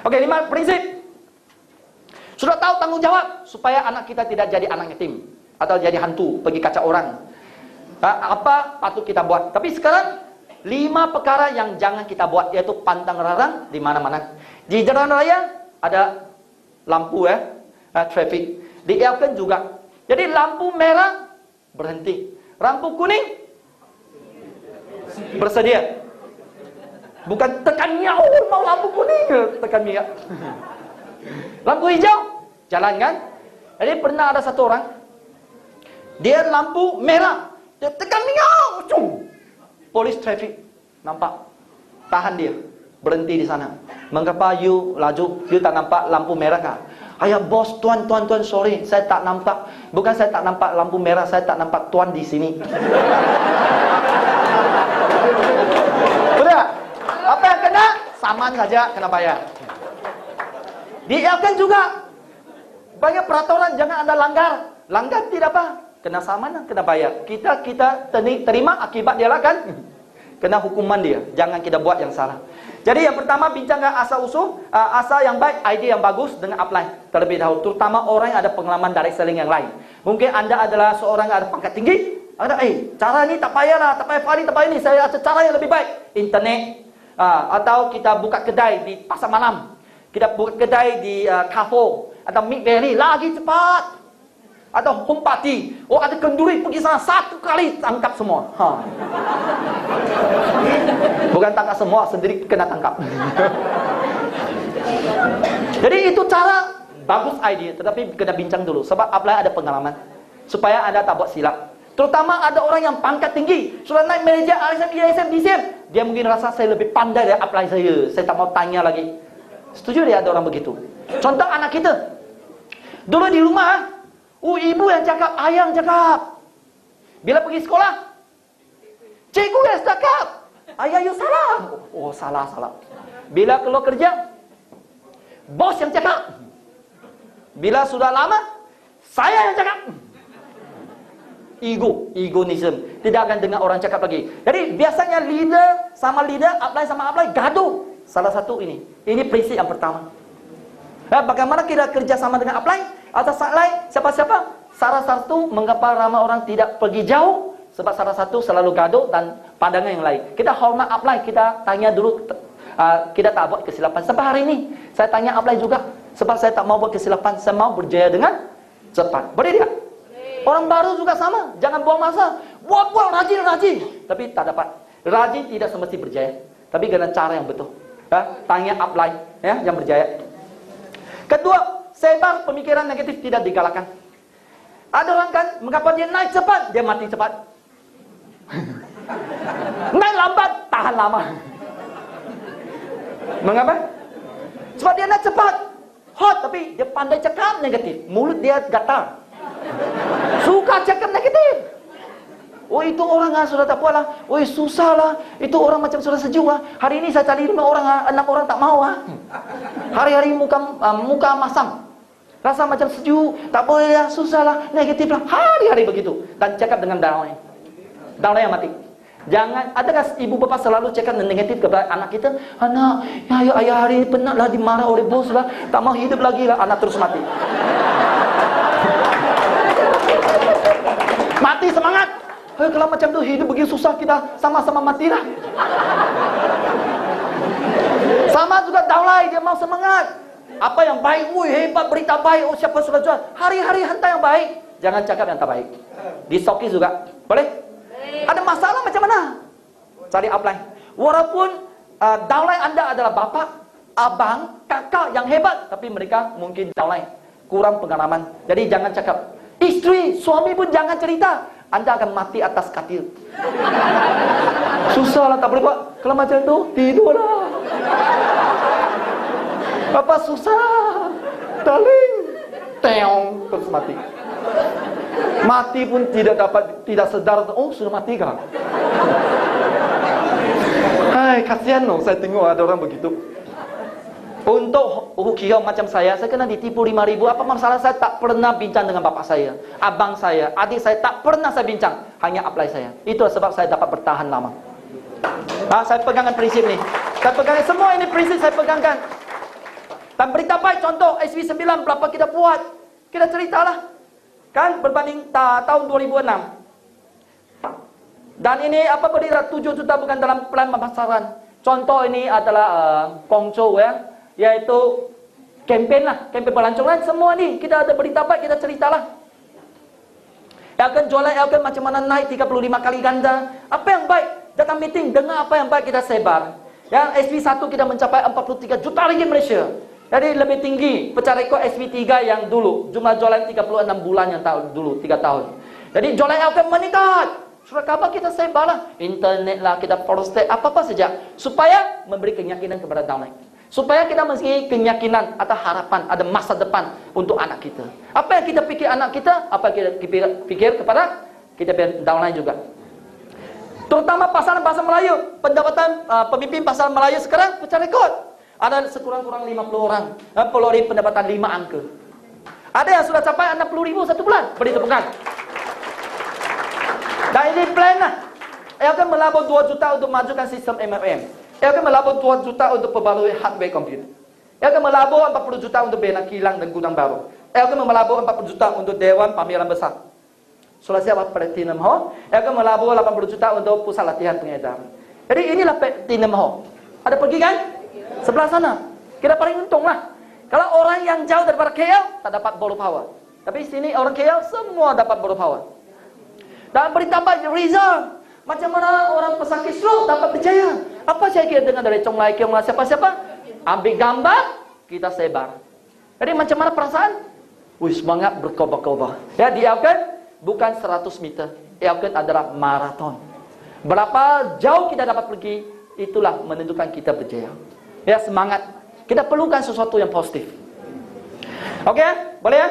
Oke, 5 prinsip. Sudah tahu tanggung jawab supaya anak kita tidak jadi anak yatim atau jadi hantu, pergi kaca orang. Apa patut kita buat? Tapi sekarang 5 perkara yang jangan kita buat, yaitu pantang larang di mana-mana. Di jalan raya ada lampu traffic. Dielkan juga. Jadi lampu merah berhenti. Lampu kuning bersedia. Bukan tekan miau, mau lampu kuning, tekan miau. Lampu hijau jalan kan? Jadi pernah ada satu orang, dia lampu merah, dia tekan miau, cung. Polis traffic nampak, tahan dia, berhenti di sana. Mengapa you laju, you tak nampak lampu merah kah? Ayah bos, tuan, sorry, saya tak nampak. Bukan saya tak nampak lampu merah, saya tak nampak tuan di sini. Betul? Apa yang kena? Saman saja kena bayar. Dielkan juga. Banyak peraturan jangan Anda langgar. Langgar tidak apa? Kena saman, kena bayar. Kita terima akibat dia lah kan? Kena hukuman dia. Jangan kita buat yang salah. Jadi yang pertama, bincangkan asal-usul, asal yang baik, ide yang bagus dengan apply terlebih dahulu. Terutama orang yang ada pengalaman direct selling yang lain. Mungkin Anda adalah seorang yang ada pangkat tinggi. Ada, cara ni tak payahlah, tak payah Fahri, tak payah ni. Saya ada cara yang lebih baik. Internet. Atau kita buka kedai di pasar malam. Kita buka kedai di Carrefour. Atau Mid Valley. Lagi cepat. Atau home party. Oh, ada kenduri pergi sana, satu kali tangkap semua. Bukan tangkap semua, sendiri kena tangkap. Jadi itu cara bagus idea, tetapi kena bincang dulu. Sebab apply ada pengalaman. Supaya Anda tak buat silap. Terutama ada orang yang pangkat tinggi, sudah naik manager, ASM, DCM. Dia mungkin rasa saya lebih pandai dari apply saya. Saya tak mau tanya lagi. Setuju dia ada orang begitu. Contoh anak kita. Dulu di rumah, ibu yang cakap, ayah yang cakap. Bila pergi sekolah, cikgu yang cakap, ayah you salah. Oh, salah. Bila keluar kerja, bos yang cakap. Bila sudah lama, saya yang cakap. Egoism. Tidak akan dengar orang cakap lagi. Jadi biasanya leader sama apply gaduh. Salah satu ini. Ini prinsip yang pertama. Bagaimana kita kerja sama dengan apply atau supply, siapa-siapa? Salah satu mengapa ramai orang tidak pergi jauh, sebab salah satu selalu gaduh dan pandangan yang lain. Kita hormat apply, kita tanya dulu, kita tak buat kesilapan. Sampai hari ini saya tanya apply juga, sebab saya tak mau buat kesilapan, saya mau berjaya dengan cepat. Boleh tidak? Orang baru juga sama, jangan buang masa. Buat rajin, tapi tak dapat. Rajin tidak semesti berjaya, tapi dengan cara yang betul. Tanya apply yang berjaya. Kedua, sebar pemikiran negatif tidak digalakkan. Ada orang kan, mengapa dia naik cepat, dia mati cepat. Naik lambat, tahan lama. Mengapa? Sebab dia naik cepat, hot, tapi dia pandai cakap negatif. Mulut dia gatal. Suka cakap negatif. Oh, itu orang sudah tak puas lah. Oh, susah lah. Itu orang macam sudah sejuk lah. Hari ini saya cari 5 orang, 6 orang tak mau lah. Hari-hari muka masam. Rasa macam sejuk, tak boleh lah, susah lah, negatif lah. Hari-hari begitu. Dan cakap dengan down yang mati. Jangan, adakah ibu bapa selalu cakap negatif kepada anak kita? Anak, ayah hari ini penat lah, dimarah oleh bos lah, tak mau hidup lagi lah, anak terus mati. Mati semangat. Kalau macam tu hidup begini susah, kita sama-sama matilah. Sama juga downline, dia mau semangat. Apa yang baik, hebat, berita baik, siapa sudah jual. Hari-hari hantar yang baik. Jangan cakap yang tak baik. Disoki juga. Boleh? Ada masalah macam mana? Cari upline. Walaupun downline Anda adalah bapak, abang, kakak yang hebat, tapi mereka mungkin downline, kurang pengalaman. Jadi jangan cakap. Isteri, suami pun jangan cerita. Anda akan mati atas katil. Susah lah, tak boleh buat. Kalau macam tu, tidurlah. Apa susah, darling. Teong, terus mati. Mati pun tidak sedar. Oh, sudah mati kah? Hai, kasihan loh, saya tengok ada orang begitu. Untuk Hukio macam saya kena ditipu 5.000. Apa masalah? Saya tak pernah bincang dengan bapak saya, abang saya, adik saya, tak pernah saya bincang. Hanya apply saya. Itu sebab saya dapat bertahan lama. Saya pegangkan prinsip ni. Saya pegangkan semua ini prinsip saya pegangkan. Dan berita baik contoh SV9 berapa kita buat. Kita ceritalah. Kan berbanding tahun 2006. Dan ini apa berdiri 7 juta bukan dalam plan pemasaran. Contoh ini adalah Kongco ya, yaitu kempen lah, kempen pelancongan semua ni kita ada berita baik, kita ceritalah. Elkan jualan Elkan macam mana naik 35 kali ganda. Apa yang baik? Datang meeting dengar apa yang baik kita sebar. Yang SV1 kita mencapai 43 juta ringgit Malaysia. Jadi lebih tinggi pecah rekod SV3 yang dulu. Jumlah jualan 36 bulan yang dulu 3 tahun. Jadi jualan Elkan meningkat. Surat khabar kita sebarlah, internet lah, kita prostate apa-apa saja supaya memberi keyakinan kepada downline. Supaya kita memiliki keyakinan atau harapan, ada masa depan untuk anak kita. Apa yang kita fikir anak kita, apa yang kita fikir kepada kita downline juga. Terutama pasaran bahasa Melayu, pendapatan pemimpin pasaran Melayu sekarang pecah rekod. Ada sekurang-kurang 50 orang, pelori pendapatan 5 angka. Ada yang sudah capai 60,000 satu bulan, beri tepukan. Dan ini plan lah. Ia akan melabur 2 juta untuk majukan sistem MFM. Ia akan melabur 2 juta untuk perbarui hardware komputer. Ia akan melabur 40 juta untuk bina kilang dan gudang baru. Ia akan melabur 40 juta untuk Dewan Pameran Besar. Sulawesi Platinum Hall. Ia akan melabur 80 juta untuk pusat latihan pengedar. Jadi inilah Platinum Hall. Ada pergi kan? Sebelah sana. Kita paling untung lah. Kalau orang yang jauh daripada KL, tak dapat borrow power. Tapi sini orang KL semua dapat borrow power. Dan berita baik Rizal. Macam mana orang pesakit stroke dapat berjaya. Apa saya kira dengar dari Chong Lai Kiong lah siapa-siapa. Ambil gambar, kita sebar. Jadi macam mana perasaan? Wih, semangat berkobar-kobar. Ya, diakan bukan 100 meter. Diakan adalah maraton. Berapa jauh kita dapat pergi, itulah menentukan kita berjaya. Ya, semangat. Kita perlukan sesuatu yang positif. Oke, boleh ya?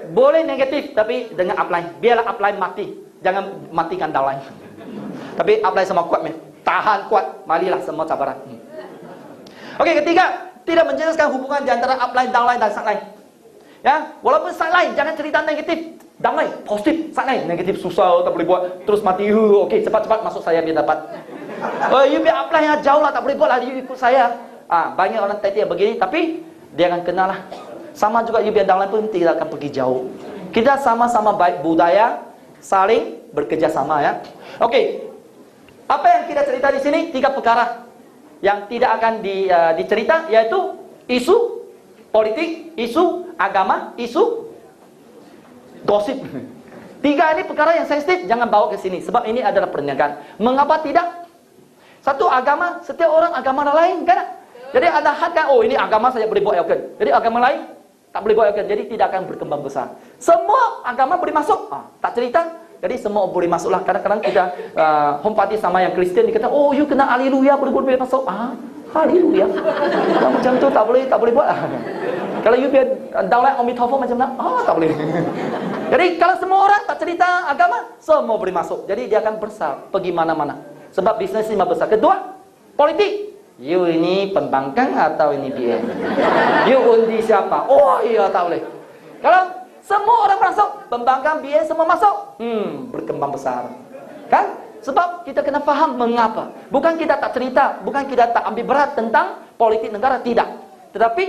Boleh negatif, tapi dengan upline. Biarlah upline mati. Jangan matikan downline. Tapi upline semua kuat, tahan kuat. Marilah semua cabaran. Okey, ketiga, tidak menjelaskan hubungan di antara upline, downline dan sideline. Ya, walaupun sideline jangan cerita negatif. Downline positif, sideline negatif susah, tak boleh buat. Terus mati. Okey, cepat-cepat masuk saya biar dapat. You biar upline yang jauh lah, tak boleh buat lah, you ikut saya. Banyak orang tadi yang begini, tapi dia akan kenal lah. Sama juga you biar downline pun tidak akan pergi jauh. Kita sama-sama baik budaya, saling bekerjasama ya. Okey. Apa yang kita cerita di sini? 3 perkara yang tidak akan dicerita, yaitu isu politik, isu agama, isu gosip. 3 ini perkara yang sensitif, jangan bawa ke sini sebab ini adalah perniagaan. Mengapa tidak? Satu, agama, setiap orang agama lain kan? Jadi ada had kan, oh ini agama saya boleh buat elken. Jadi agama lain tak boleh buat elken. Jadi tidak akan berkembang besar. Semua agama boleh masuk. Tak cerita. Jadi semua boleh masuklah. Kadang-kadang kita home party sama yang Kristian, dia kata, oh you kena haleluya boleh masuk. Haleluya. Macam tu tak boleh buat. Kalau you biar downline Omitofo macam mana? Tak boleh. Jadi kalau semua orang tak cerita agama, semua boleh masuk. Jadi dia akan besar pergi mana-mana. Sebab bisnes ini besar. Kedua, politik. You ini pembangkang atau ini BN? You undi siapa? Oh iya, tak boleh. Kalau semua orang masuk, pembangkang BN semua masuk, berkembang besar. Kan? Sebab kita kena faham mengapa. Bukan kita tak cerita, bukan kita tak ambil berat tentang politik negara, tidak. Tetapi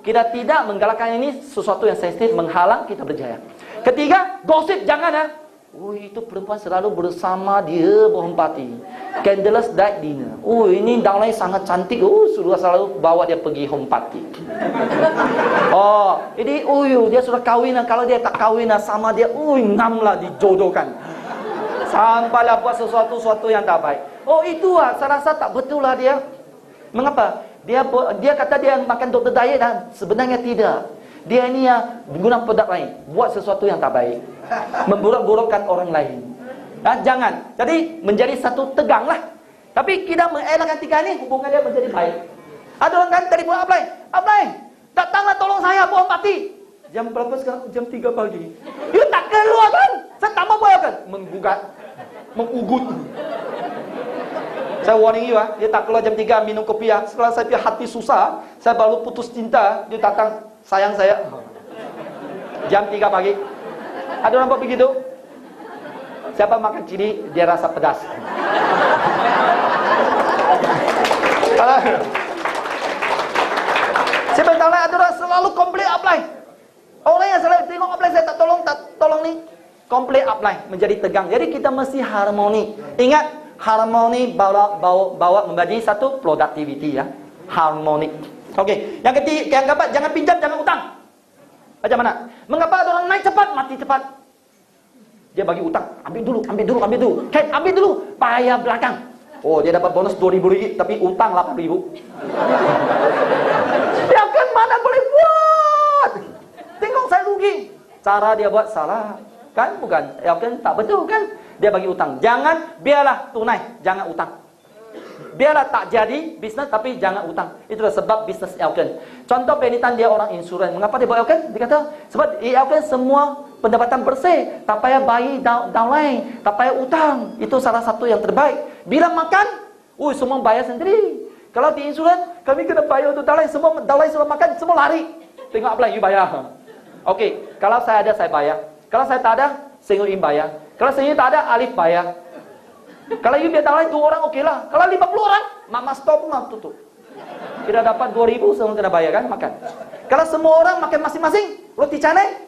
kita tidak menggalakkan ini sesuatu yang sensitif menghalang kita berjaya. Ketiga, gosip jangan ya. Oh, itu perempuan selalu bersama dia berhempati. Candlelight night dinner. Oh, ini downline sangat cantik. Oh, sudah selalu bawa dia pergi home party. Oh, ini dia sudah kahwin. Kalau dia tak kahwin sama dia, ngamlah dijodohkan. Sampailah buat sesuatu yang tak baik. Oh, itu saya rasa tak betul lah dia. Mengapa? Dia kata dia makan doktor diet dan sebenarnya tidak. Dia ini guna produk lain, buat sesuatu yang tak baik, memburuk-burukkan orang lain. Jangan. Jadi menjadi satu tegang lah. Tapi kita mengelakkan 3 ini, hubungan dia menjadi baik. Ada orang kan telefon Upline, datanglah tolong saya buang mati. Jam berapa sekarang? Jam 3 pagi. You tak keluar kan? Saya tak mau buat kan? Mengugut. Saya warning you dia tak keluar jam 3 minum kopi Setelah saya punya hati susah, saya baru putus cinta, dia datang, sayang saya. Jam 3 pagi. Ada orang buat begitu? Siapa makan cili, dia rasa pedas. Siapa yang downline ada orang selalu komplain upline. Orang yang selalu tengok upline saya tak tolong ni. Komplain upline menjadi tegang. Jadi kita mesti harmoni. Ingat, harmoni bawa menjadi satu productivity ya. Harmoni. Okey. Yang keempat, jangan pinjam, jangan utang. Macam mana? Mengapa ada orang naik cepat, mati cepat? Dia bagi utang. Ambil dulu. Kan, ambil dulu. Bayar belakang. Oh, dia dapat bonus 2,000 ringgit, tapi utang 8,000. Dia kan mana boleh buat? Tengok saya rugi. Cara dia buat salah. Kan? Bukan. Ya kan? Tak betul kan? Dia bagi utang. Jangan, biarlah tunai. Jangan utang. Biarlah tak jadi bisnes, tapi jangan utang. Itulah sebab bisnes Elken. Contoh Penitan dia orang insurans. Mengapa dia buat Elken? Dia kata, sebab Elken semua pendapatan bersih. Tak payah bayar downline. Tak payah utang. Itu salah satu yang terbaik. Bila makan, semua bayar sendiri. Kalau di insurans, kami kena bayar untuk downline. Semua downline suruh makan, semua lari. Tengok upline, you bayar. Okey, kalau saya ada, saya bayar. Kalau saya tak ada, Sengok Im bayar. Kalau Sengok tak ada, Alif bayar. Kalau you biar downline 2 orang, okey lah. Kalau 50 orang, Mama stop pun tutup. Kita dapat 2,000, semua kena bayar kan, makan. Kalau semua orang makan masing-masing, roti canai,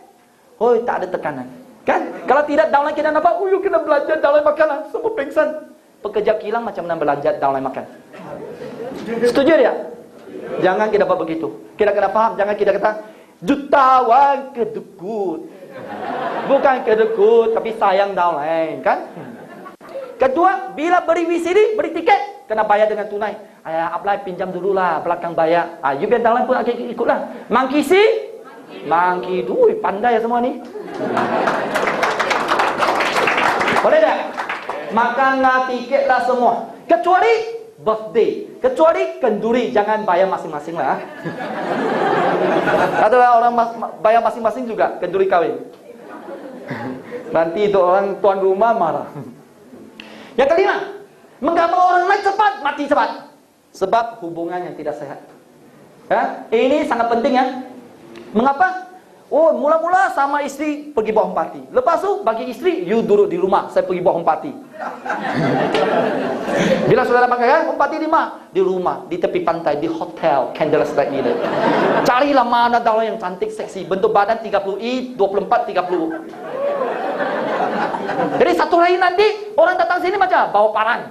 tak ada tekanan. Kan? Kalau tidak downline kita dapat, you kena belanja downline makanan. Semua pingsan. Pekerja kilang macam mana belanja downline makan. Setuju dia? Jangan kita buat begitu. Kita kena faham, jangan kita kata jutawan kedekut. Bukan kedekut, tapi sayang downline, kan? Kedua, bila beri VCD, beri tiket, kena bayar dengan tunai. Apply pinjam dululah, belakang bayar. You biar downline pun ikutlah. Mangkisi? Mangki duit, pandai semua ni. Boleh tak? Makanlah, tiketlah semua. Kecuali birthday. Kecuali kenduri, jangan bayar masing-masing lah. Ada orang bayar masing-masing juga, kenduri kahwin. Nanti itu orang tuan rumah marah. Yang kelima, mengapa orang naik cepat, mati cepat? Sebab hubungan yang tidak sehat. Ini sangat penting ya. Mengapa? Mula-mula sama isteri pergi buat home party. Lepas tu bagi isteri, you duduk di rumah, saya pergi buat home party. Bila saudara pakai home party di mana? Di rumah, di tepi pantai, di hotel, candlelight night dinner. Carilah mana downline yang cantik, seksi, bentuk badan 30i, 24, 30. Jadi satu hari nanti orang datang sini macam bawa parang.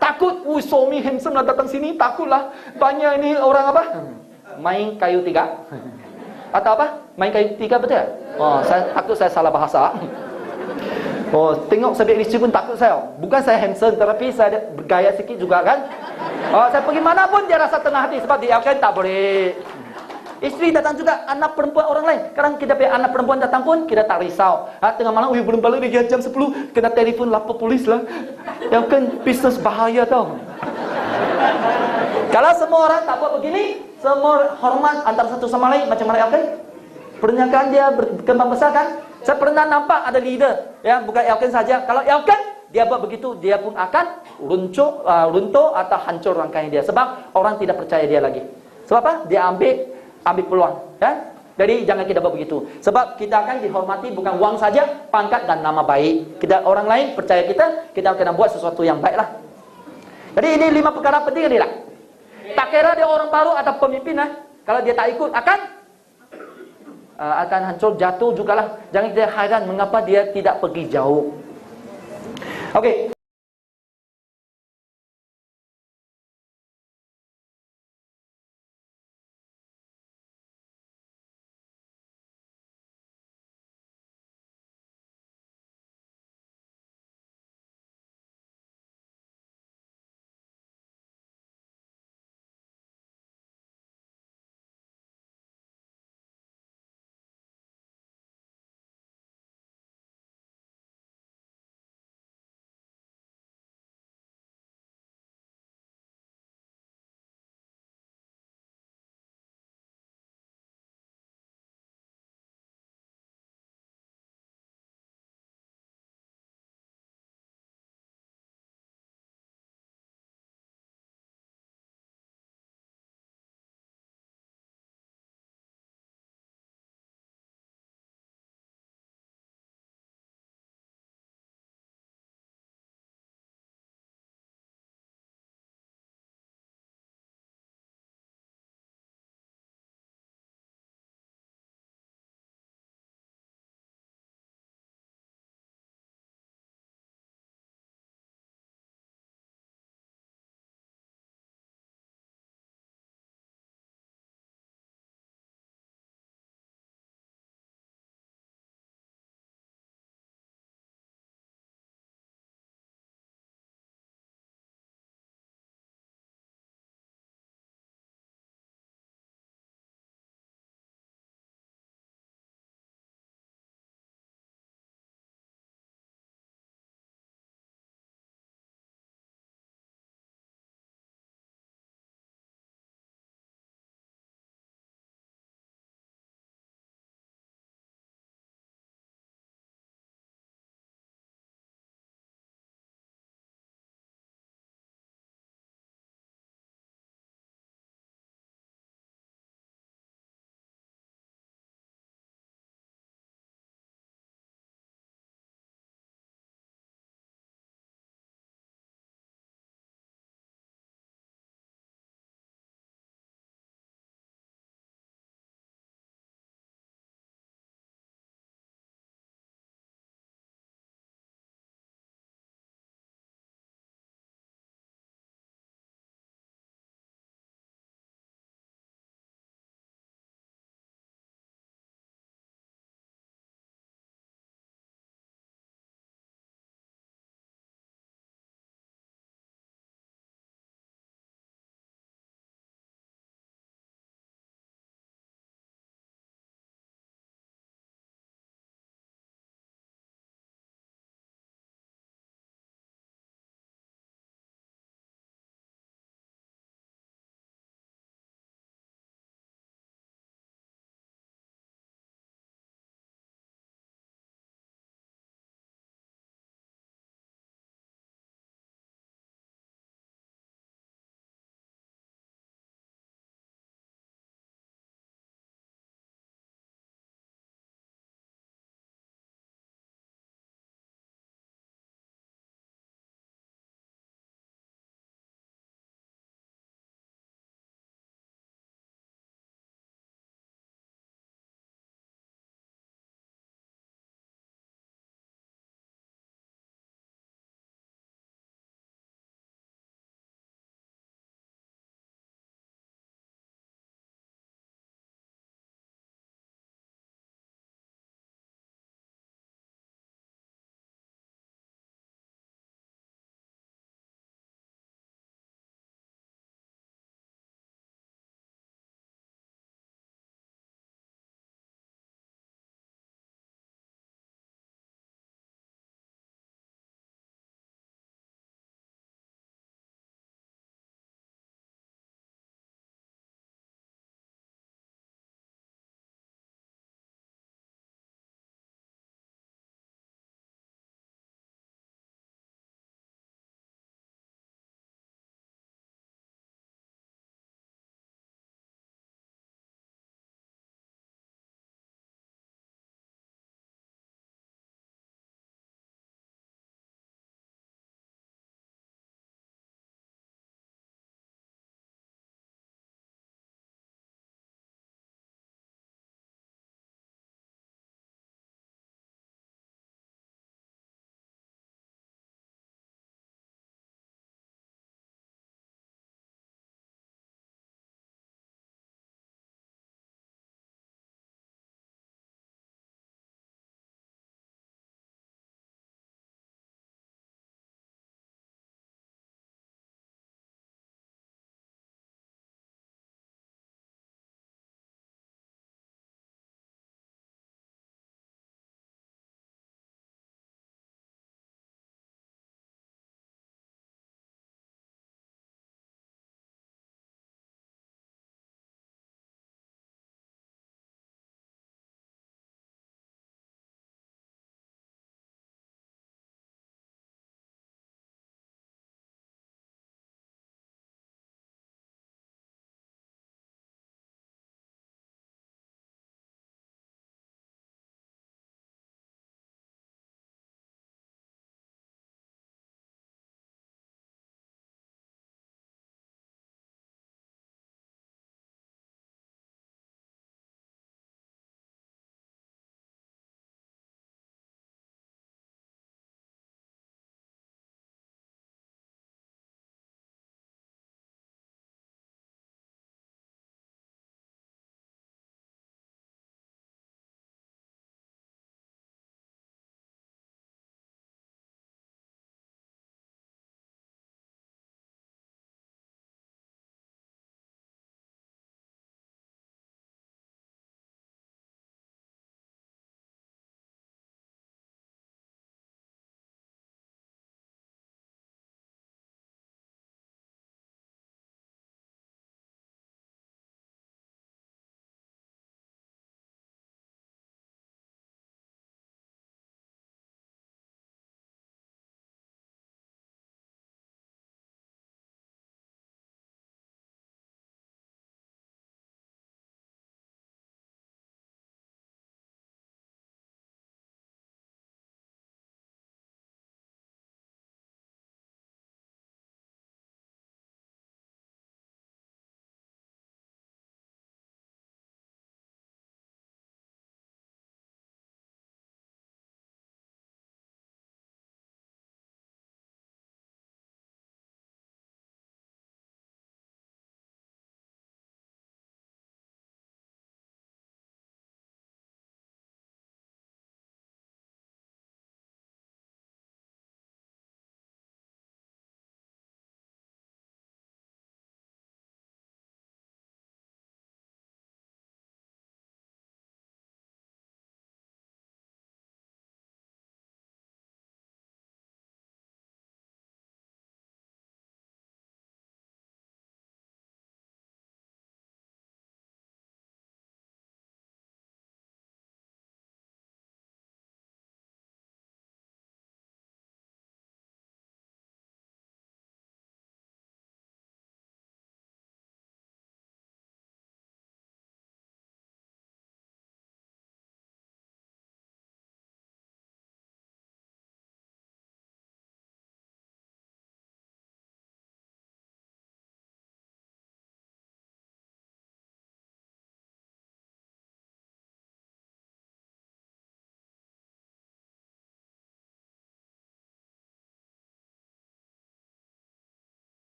Takut, suami handsome lah datang sini, takutlah banyak ini orang apa? Main kayu tiga. Atau apa? Main kayu tiga betul? Saya takut saya salah bahasa. Tengok saya isteri pun takut saya. Bukan saya handsome, tetapi saya bergaya sikit juga kan. Saya pergi mana pun dia rasa tenang hati sebab dia kan tak boleh. Isteri datang juga, anak perempuan orang lain. Kadang kita punya anak perempuan datang pun kita tak risau. Tengah malam, belum balik lagi jam 10, kena telefon lapor polis lah. Yang kan bisnes bahaya tau. Kalau semua orang tak buat begini, semua hormat antara satu sama lain macam mana Elken? Perniagaan dia berkembang besar kan? Saya pernah nampak ada leader, ya, bukan Elken saja. Kalau Elken dia buat begitu, dia pun akan runtuh atau hancur rangkaian dia. Sebab orang tidak percaya dia lagi. Sebab apa? Dia ambil peluang, ya. Jadi jangan kita buat begitu. Sebab kita akan dihormati bukan wang saja, pangkat dan nama baik. Kita orang lain percaya kita akan buat sesuatu yang baiklah. Jadi ini 5 perkara penting inilah. Tak kira dia orang baru atau pemimpin kalau dia tak ikut akan hancur, jatuh jugalah. Jangan kita hairan mengapa dia tidak pergi jauh. Okey.